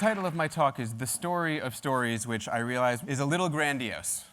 title of my talk is The Story of Stories, which I realize is a little grandiose.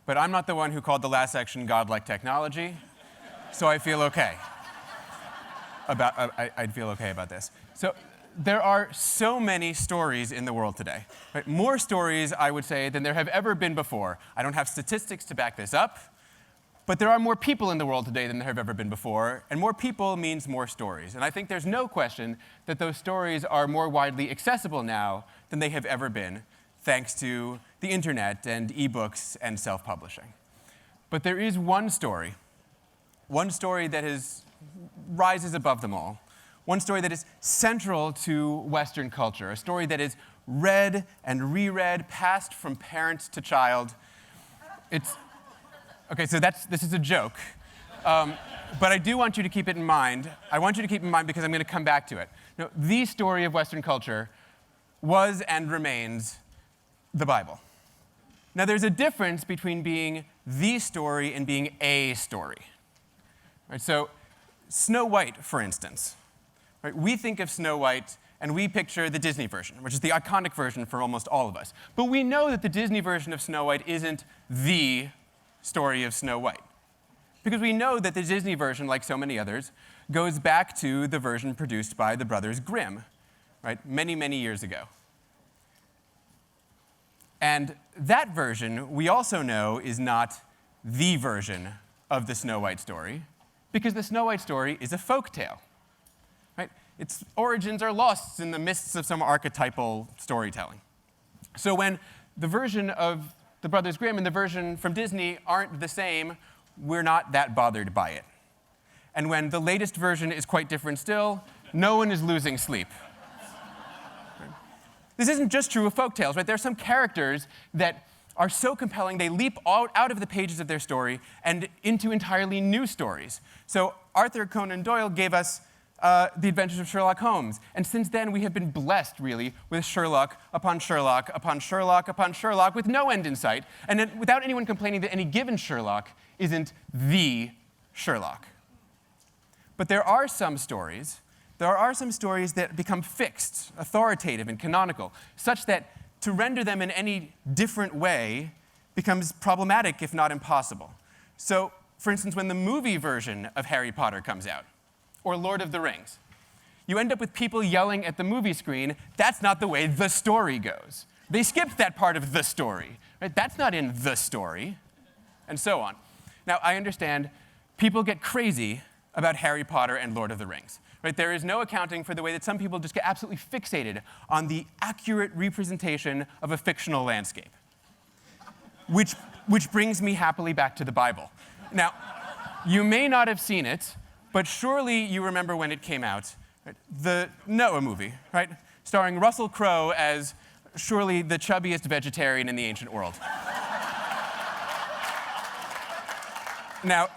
But I'm not the one who called the last section godlike technology, so I feel okay. I'd feel okay about this. So there are so many stories in the world today. Right? More stories, I would say, than there have ever been before. I don't have statistics to back this up, but there are more people in the world today than there have ever been before, and more people means more stories. And I think there's no question that those stories are more widely accessible now than they have ever been, thanks to the internet and ebooks and self-publishing. But there is one story that rises above them all, one story that is central to Western culture, a story that is read and reread, passed from parent to child. Okay, so this is a joke. But I do want you to keep it in mind. I want you to keep it in mind because I'm going to come back to it. Now, the story of Western culture was and remains the Bible. Now, there's a difference between being the story and being a story. Right, so, Snow White, for instance. Right, we think of Snow White and we picture the Disney version, which is the iconic version for almost all of us. But we know that the Disney version of Snow White isn't the story of Snow White. Because we know that the Disney version, like so many others, goes back to the version produced by the brothers Grimm, right, many, many years ago. And that version, we also know, is not the version of the Snow White story, because the Snow White story is a folk tale. Right? Its origins are lost in the mists of some archetypal storytelling. So when the version of the Brothers Grimm and the version from Disney aren't the same, we're not that bothered by it. And when the latest version is quite different still, no one is losing sleep. Right? This isn't just true of folktales, right? There are some characters that are so compelling, they leap out of the pages of their story and into entirely new stories. So Arthur Conan Doyle gave us The Adventures of Sherlock Holmes. And since then, we have been blessed, really, with Sherlock upon Sherlock upon Sherlock upon Sherlock with no end in sight, and then without anyone complaining that any given Sherlock isn't the Sherlock. But there are some stories that become fixed, authoritative, and canonical, such that to render them in any different way becomes problematic, if not impossible. So, for instance, when the movie version of Harry Potter comes out, or Lord of the Rings, you end up with people yelling at the movie screen, that's not the way the story goes. They skipped that part of the story. Right? That's not in the story, and so on. Now, I understand people get crazy about Harry Potter and Lord of the Rings. Right? There is no accounting for the way that some people just get absolutely fixated on the accurate representation of a fictional landscape. Which brings me happily back to the Bible. Now, you may not have seen it, but surely you remember when it came out, right? The Noah movie, right? Starring Russell Crowe as surely the chubbiest vegetarian in the ancient world. Now,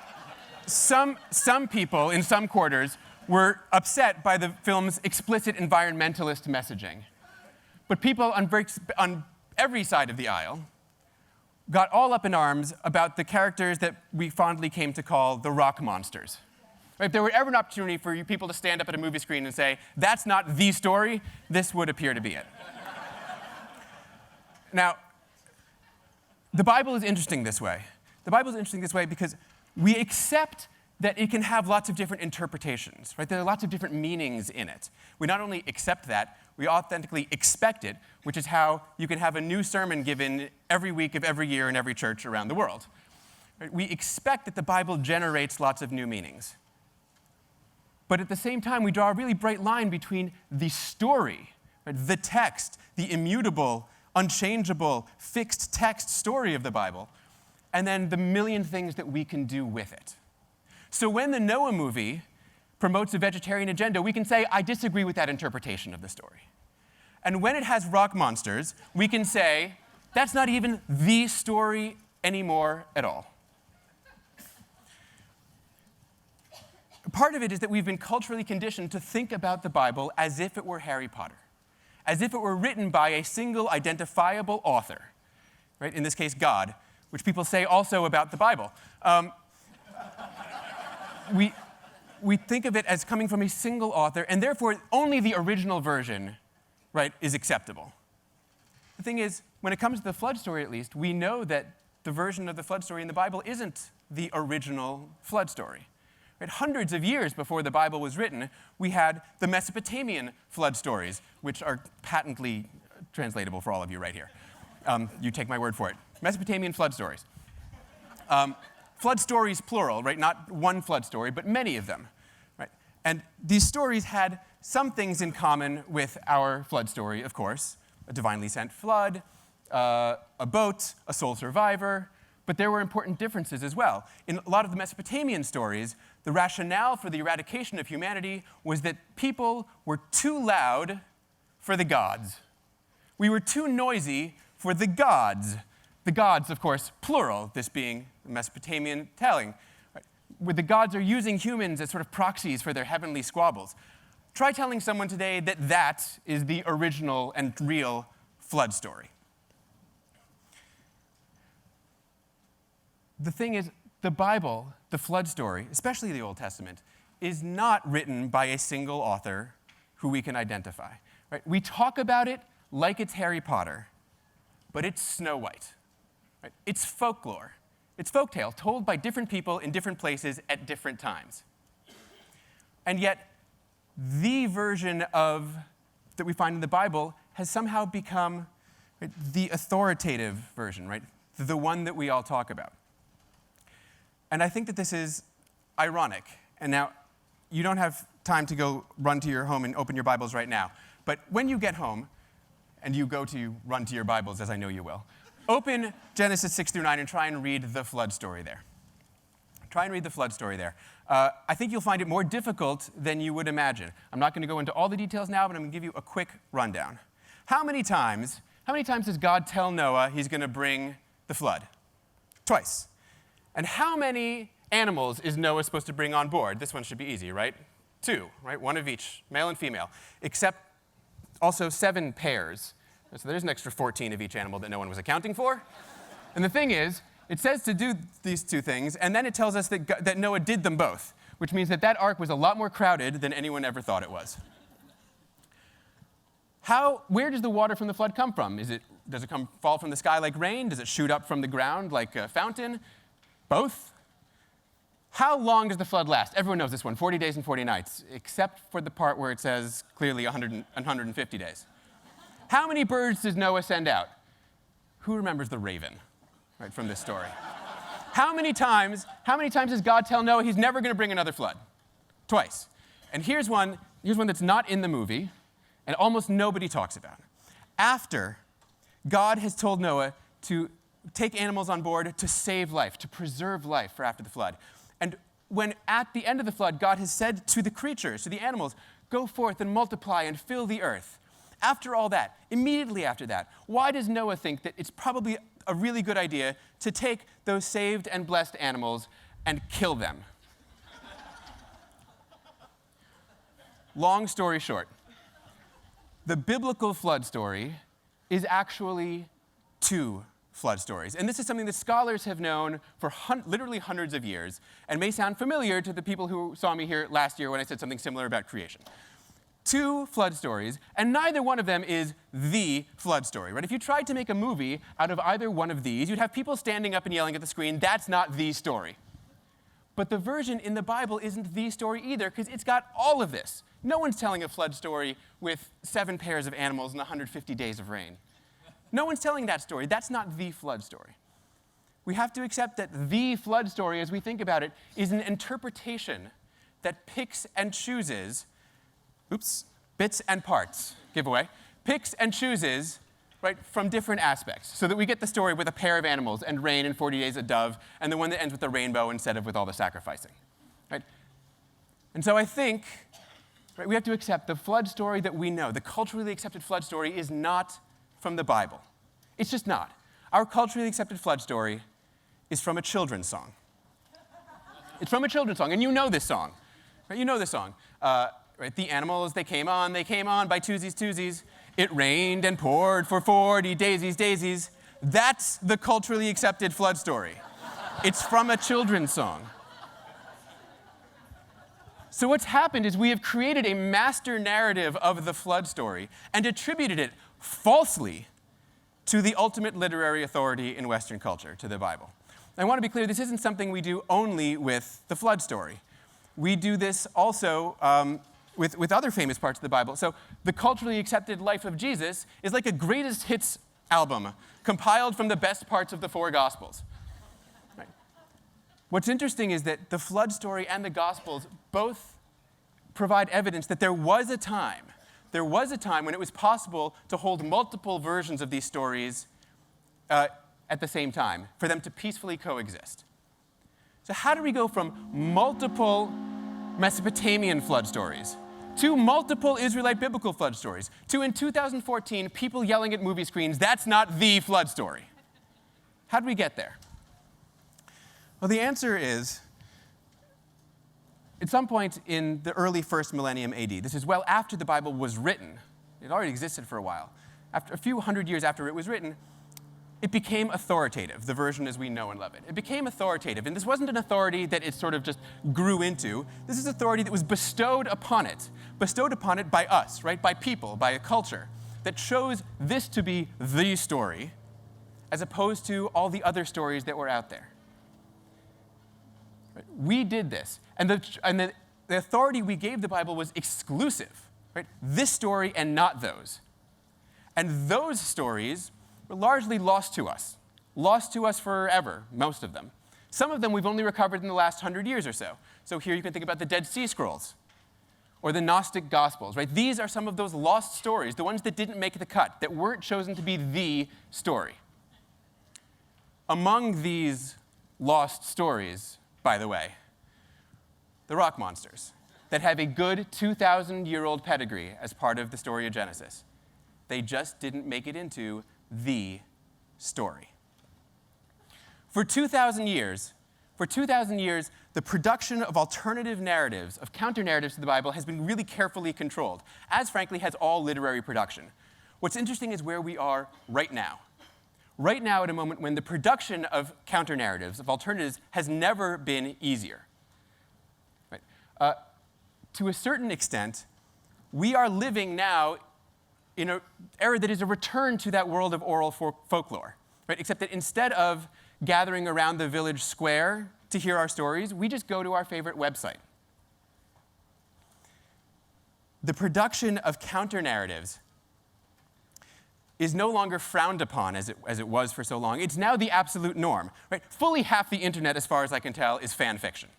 some people in some quarters were upset by the film's explicit environmentalist messaging. But people on every side of the aisle got all up in arms about the characters that we fondly came to call the rock monsters. If there were ever an opportunity for people to stand up at a movie screen and say, that's not the story, this would appear to be it. Now, the Bible is interesting this way. The Bible is interesting this way because we accept that it can have lots of different interpretations, right? There are lots of different meanings in it. We not only accept that, we authentically expect it, which is how you can have a new sermon given every week of every year in every church around the world. Right? We expect that the Bible generates lots of new meanings. But at the same time, we draw a really bright line between the story, right? The text, the immutable, unchangeable, fixed text story of the Bible, and then the million things that we can do with it. So when the Noah movie promotes a vegetarian agenda, we can say, I disagree with that interpretation of the story. And when it has rock monsters, we can say, that's not even the story anymore at all. Part of it is that we've been culturally conditioned to think about the Bible as if it were Harry Potter, as if it were written by a single identifiable author, right? In this case, God, which people say also about the Bible. We think of it as coming from a single author, and therefore only the original version right, is acceptable. The thing is, when it comes to the flood story at least, we know that the version of the flood story in the Bible isn't the original flood story. Right? Hundreds of years before the Bible was written, we had the Mesopotamian flood stories, which are patently translatable for all of you right here. You take my word for it. Mesopotamian flood stories. Flood stories, plural, right? Not one flood story, but many of them. Right? And these stories had some things in common with our flood story, of course. A divinely sent flood, a boat, a sole survivor, but there were important differences as well. In a lot of the Mesopotamian stories, the rationale for the eradication of humanity was that people were too loud for the gods. We were too noisy for the gods. The gods, of course, plural, this being the Mesopotamian telling, right? Where the gods are using humans as sort of proxies for their heavenly squabbles. Try telling someone today that that is the original and real flood story. The thing is, the Bible, the flood story, especially the Old Testament, is not written by a single author who we can identify. Right? We talk about it like it's Harry Potter, but it's Snow White. Right? It's folklore. It's folktale told by different people in different places at different times. And yet, the version that we find in the Bible has somehow become, right, the authoritative version, right? The one that we all talk about. And I think that this is ironic. And now, you don't have time to go run to your home and open your Bibles right now. But when you get home, and you go to run to your Bibles, as I know you will, open Genesis 6 through 9 and try and read the flood story there. Try and read the flood story there. I think you'll find it more difficult than you would imagine. I'm not going to go into all the details now, but I'm going to give you a quick rundown. How many times does God tell Noah he's going to bring the flood? Twice. And how many animals is Noah supposed to bring on board? This one should be easy, right? 2, right? One of each, male and female, except also 7 pairs. So there's an extra 14 of each animal that no one was accounting for. And the thing is, it says to do these 2 things, and then it tells us that Noah did them both, which means that ark was a lot more crowded than anyone ever thought it was. Where does the water from the flood come from? Does it fall from the sky like rain? Does it shoot up from the ground like a fountain? Both? How long does the flood last? Everyone knows this one, 40 days and 40 nights, except for the part where it says clearly 150 days. How many birds does Noah send out? Who remembers the raven, right, from this story? How many times does God tell Noah he's never going to bring another flood? Twice. And here's one that's not in the movie, and almost nobody talks about. After God has told Noah to take animals on board to save life, to preserve life for after the flood. And when at the end of the flood, God has said to the creatures, to the animals, go forth and multiply and fill the earth. After all that, immediately after that, why does Noah think that it's probably a really good idea to take those saved and blessed animals and kill them? Long story short, the biblical flood story is actually 2 flood stories. And this is something that scholars have known for literally hundreds of years and may sound familiar to the people who saw me here last year when I said something similar about creation. 2 flood stories, and neither one of them is the flood story, right? If you tried to make a movie out of either one of these, you'd have people standing up and yelling at the screen, that's not the story. But the version in the Bible isn't the story either, because it's got all of this. No one's telling a flood story with 7 pairs of animals and 150 days of rain. No one's telling that story. That's not the flood story. We have to accept that the flood story, as we think about it, is an interpretation that picks and chooses, bits and parts, giveaway, picks and chooses, right, from different aspects, so that we get the story with a pair of animals and rain and 40 days a dove, and the one that ends with a rainbow instead of with all the sacrificing, right? And so I think, right, we have to accept the flood story that we know, the culturally accepted flood story, is not from the Bible. It's just not. Our culturally accepted flood story is from a children's song. It's from a children's song, and you know this song. Right? You know this song. Right? The animals, they came on by twosies, twosies. It rained and poured for 40 daisies, daisies. That's the culturally accepted flood story. It's from a children's song. So what's happened is we have created a master narrative of the flood story and attributed it falsely to the ultimate literary authority in Western culture, to the Bible. I want to be clear, this isn't something we do only with the flood story. We do this also with other famous parts of the Bible. So the culturally accepted life of Jesus is like a greatest hits album compiled from the best parts of the four Gospels. Right. What's interesting is that the flood story and the Gospels both provide evidence that there was a time when it was possible to hold multiple versions of these stories at the same time, for them to peacefully coexist. So how do we go from multiple Mesopotamian flood stories to multiple Israelite biblical flood stories to, in 2014, people yelling at movie screens, that's not the flood story? How did we get there? Well, the answer is, at some point in the early first millennium AD, this is well after the Bible was written, it already existed for a while, after a few hundred years after it was written, it became authoritative, the version as we know and love it. It became authoritative, and this wasn't an authority that it sort of just grew into. This is authority that was bestowed upon it by us, right? By people, by a culture that chose this to be the story as opposed to all the other stories that were out there. Right? We did this, and the authority we gave the Bible was exclusive, right? This story and not those. And those stories were largely lost to us forever, most of them. Some of them we've only recovered in the last 100 years or so. So here you can think about the Dead Sea Scrolls or the Gnostic Gospels, right? These are some of those lost stories, the ones that didn't make the cut, that weren't chosen to be the story. Among these lost stories, by the way, the rock monsters that have a good 2,000-year-old pedigree as part of the story of Genesis. They just didn't make it into the story. For 2,000 years, the production of alternative narratives, of counter-narratives to the Bible, has been really carefully controlled, as frankly has all literary production. What's interesting is where we are right now. Right now, at a moment when the production of counter-narratives, of alternatives, has never been easier. Right? To a certain extent, we are living now in an era that is a return to that world of oral folklore, right? Except that instead of gathering around the village square to hear our stories, we just go to our favorite website. The production of counter-narratives is no longer frowned upon as it was for so long. It's now the absolute norm, right? Fully half the internet, as far as I can tell, is fan fiction.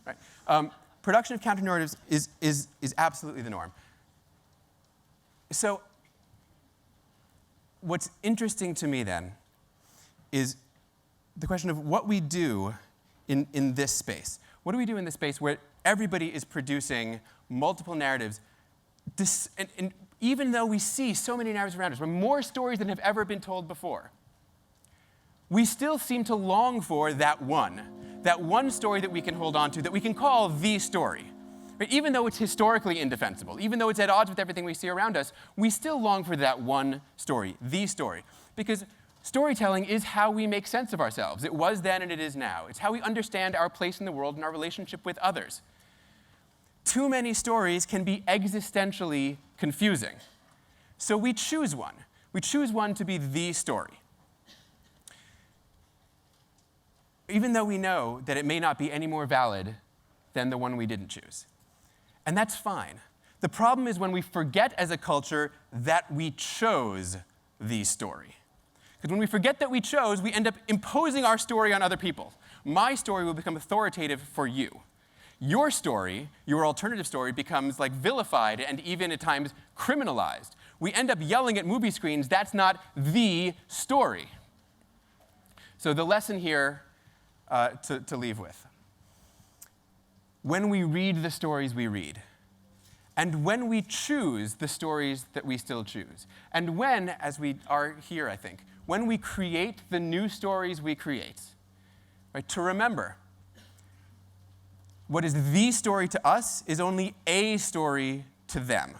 Right? Production of counter-narratives is absolutely the norm. So what's interesting to me then is the question of what we do in this space. What do we do in this space where everybody is producing multiple narratives, and even though we see so many narratives around us, more stories than have ever been told before, we still seem to long for that one story that we can hold on to, that we can call the story. Right? Even though it's historically indefensible, even though it's at odds with everything we see around us, we still long for that one story, the story. Because storytelling is how we make sense of ourselves. It was then and it is now. It's how we understand our place in the world and our relationship with others. Too many stories can be existentially confusing. So we choose one. We choose one to be the story. Even though we know that it may not be any more valid than the one we didn't choose. And that's fine. The problem is when we forget as a culture that we chose the story. Because when we forget that we chose, we end up imposing our story on other people. My story will become authoritative for you. Your story, your alternative story, becomes like vilified and even at times criminalized. We end up yelling at movie screens, that's not the story. So the lesson here to leave with. When we read the stories we read, and when we choose the stories that we still choose, and when, as we are here, I think, when we create the new stories we create, right, to remember, what is the story to us is only a story to them.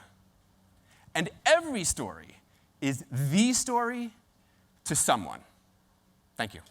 And every story is the story to someone. Thank you.